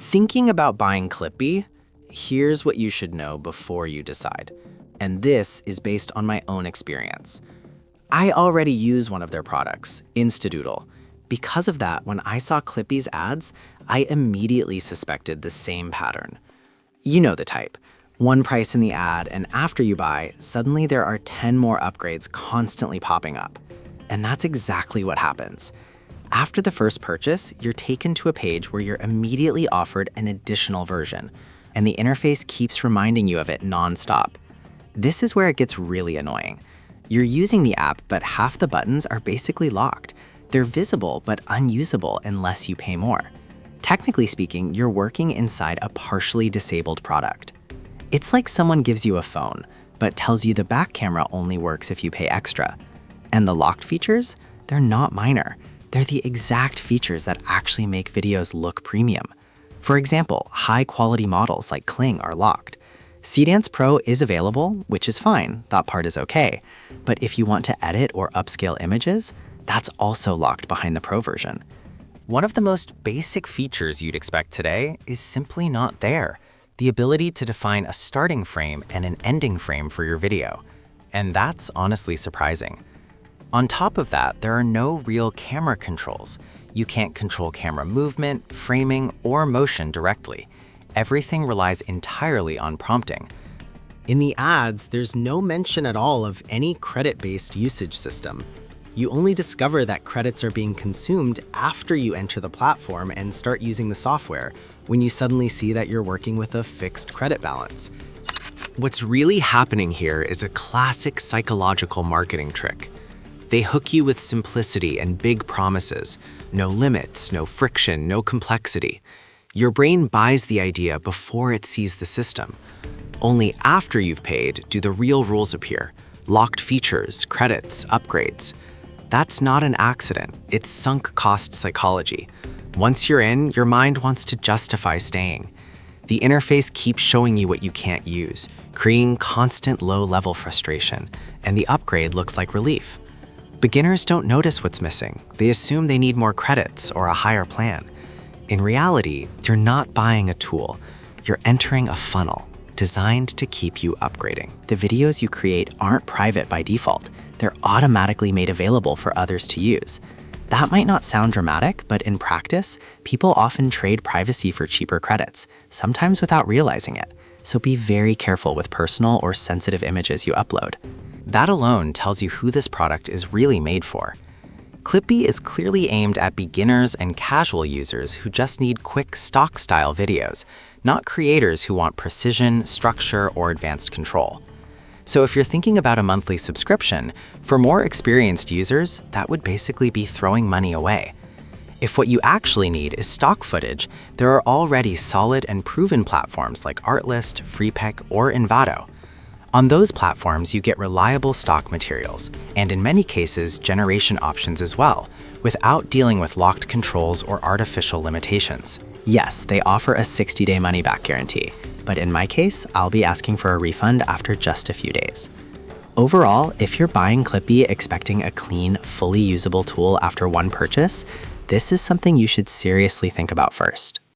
Thinking about buying ClipBee? Here's what you should know before you decide. And this is based on my own experience. I already use one of their products, Instadoodle. Because of that, when I saw ClipBee's ads, I immediately suspected the same pattern. You know the type. One price in the ad, and after you buy, suddenly there are 10 more upgrades constantly popping up. And that's exactly what happens. After the first purchase, you're taken to a page where you're immediately offered an additional version, and the interface keeps reminding you of it nonstop. This is where it gets really annoying. You're using the app, but half the buttons are basically locked. They're visible but unusable unless you pay more. Technically speaking, you're working inside a partially disabled product. It's like someone gives you a phone, but tells you the back camera only works if you pay extra. And the locked features? They're not minor. They're the exact features that actually make videos look premium. For example, high-quality models like Kling are locked. CDance Pro is available, which is fine, that part is okay. But if you want to edit or upscale images, that's also locked behind the Pro version. One of the most basic features you'd expect today is simply not there. The ability to define a starting frame and an ending frame for your video. And that's honestly surprising. On top of that, there are no real camera controls. You can't control camera movement, framing, or motion directly. Everything relies entirely on prompting. In the ads, there's no mention at all of any credit-based usage system. You only discover that credits are being consumed after you enter the platform and start using the software, when you suddenly see that you're working with a fixed credit balance. What's really happening here is a classic psychological marketing trick. They hook you with simplicity and big promises. No limits, no friction, no complexity. Your brain buys the idea before it sees the system. Only after you've paid do the real rules appear. Locked features, credits, upgrades. That's not an accident, it's sunk cost psychology. Once you're in, your mind wants to justify staying. The interface keeps showing you what you can't use, creating constant low-level frustration, and the upgrade looks like relief. Beginners don't notice what's missing. They assume they need more credits or a higher plan. In reality, you're not buying a tool. You're entering a funnel designed to keep you upgrading. The videos you create aren't private by default. They're automatically made available for others to use. That might not sound dramatic, but in practice, people often trade privacy for cheaper credits, sometimes without realizing it. So be very careful with personal or sensitive images you upload. That alone tells you who this product is really made for. ClipBee is clearly aimed at beginners and casual users who just need quick stock-style videos, not creators who want precision, structure, or advanced control. So if you're thinking about a monthly subscription, for more experienced users, that would basically be throwing money away. If what you actually need is stock footage, there are already solid and proven platforms like Artlist, FreePic, or Envato. On those platforms, you get reliable stock materials, and in many cases, generation options as well, without dealing with locked controls or artificial limitations. Yes, they offer a 60-day money-back guarantee, but in my case, I'll be asking for a refund after just a few days. Overall, if you're buying ClipBee expecting a clean, fully usable tool after one purchase, this is something you should seriously think about first.